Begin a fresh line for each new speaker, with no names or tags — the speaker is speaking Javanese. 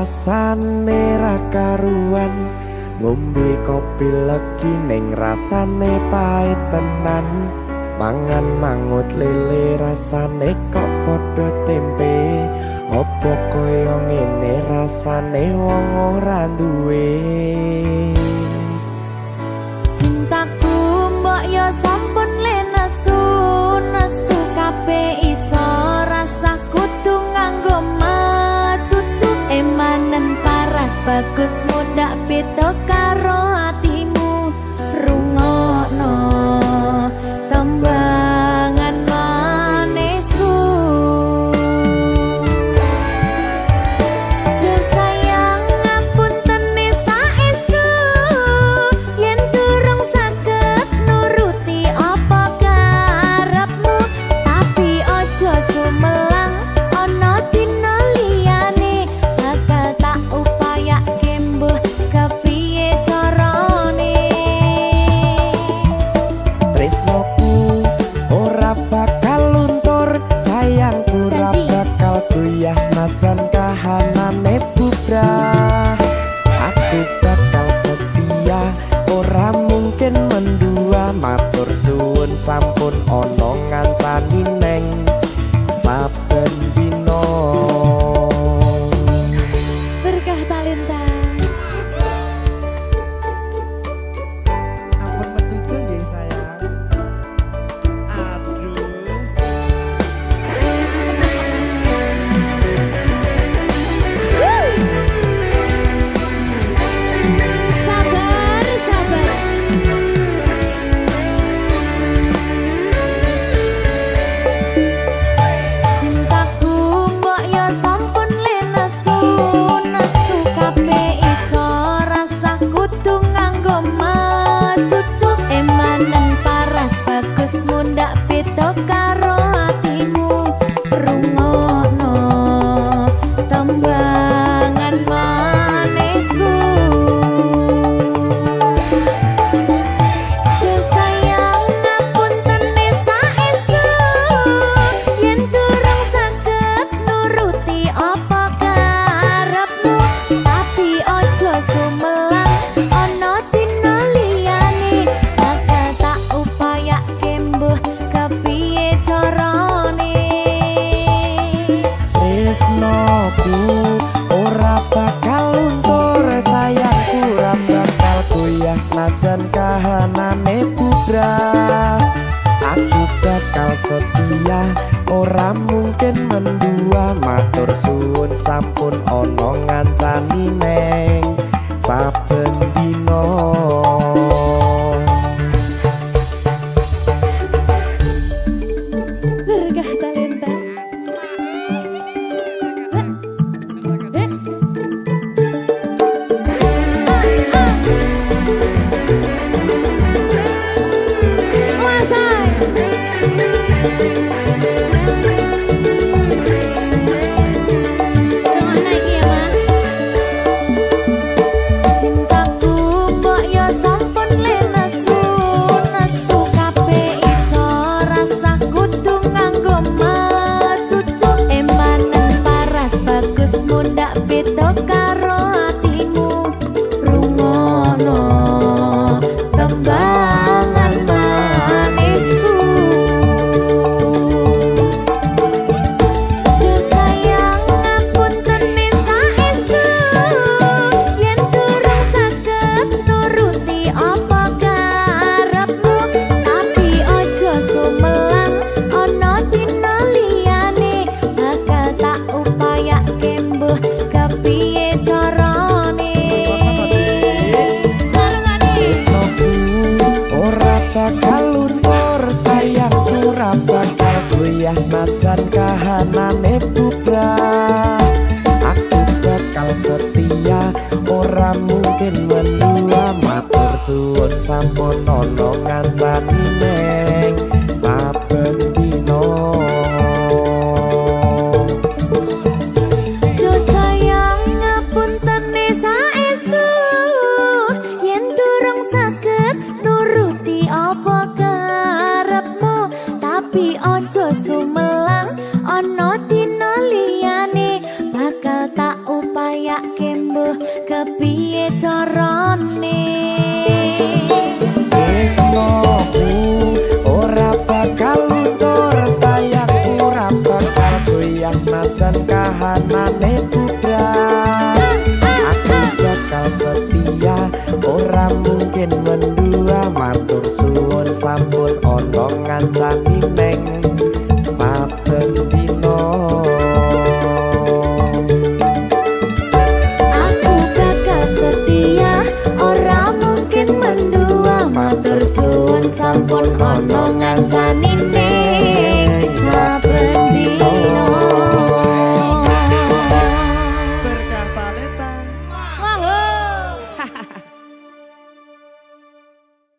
rasane ra karuan, ngombe kopi legi ning rasane pahit tenan, mangan mangut lele rasane kok padha tempe, opo kaya ngene rasane wong ora duwe.
Cintaku mbok yo sampun le nesu nesu kabeh iso rasa kudu nganggo matutu emanen paras bagus mudak beda karo atimu rungokno tembangan manisku. Yo sayang ngapunten saestu yen durung saged nuruti apa karepmu, tapi ojo sumelang ana dina liyane bakal tak upayake mbuh kepiye carane.
Tresnoku ora bakal luntur, sayangku ora
Janji.
bakal goyah senajan kahanane bubrah. Aku bakal setia, ora mungkin mendua, matur suwun sampun ana ngancani neng saben dina.
Berkah talenta.
Ampun mecucu nggih sayang. Aduh.
Sabar, sabar. Cintaku mbok yo sampun le nesu nesu kabeh iso rasa kudu nganggo matutu emanen paras bagus mundak beda karo atimu rungokno tembangan manisku. Yo sayang ngapunten saestu yen durung saged nuruti apa karepmu, tapi ojo sumelang ana dina liyane bakal tak upayake mbuh kepiye carane.
Tresnoku ora bakal luntur, sayangku ora bakal goyah senajan kahanane bubrah. Aku bakal setia, ora mungkin mendua, matur suwun sampun ana ngancani neng saben dina.
Berkah talenta. Cintaku mbok yo sampun le nesu nesu kabeh iso rasa kudu nganggo matutu emanen paras bagus mundak beda karo atimu rungokno tembangan manisku. Yo sayang ngapunten saestu yen durung saged nuruti apa karepmu, tapi ojo sumelang ana dina liyane bakal tak upayake mbuh kepiye carane.
Tresnoku ora bakal luntur, sayangku ora bakal goyah senajan kahanane bubrah. Aku bakal setia, ora mungkin mendua, matur suwun sampun ana ngancani neng saben dina.
Yo sayang ngapunten saestu yen durung saged nuruti apa karepmu, tapi ojo sumelang ana dina liyane bakal tak upaya yak kembuh kepiye carane.
Tresnoku ora bakal luntur, sayangku ora bakal goyah senajan kahanane bubrah. Aku bakal setia, ora mungkin mendua, matur suwun sampun ana ngancani neng saben dina.
Aku bakal setia, ora mungkin mendua, matur suwun sampun ana ngancani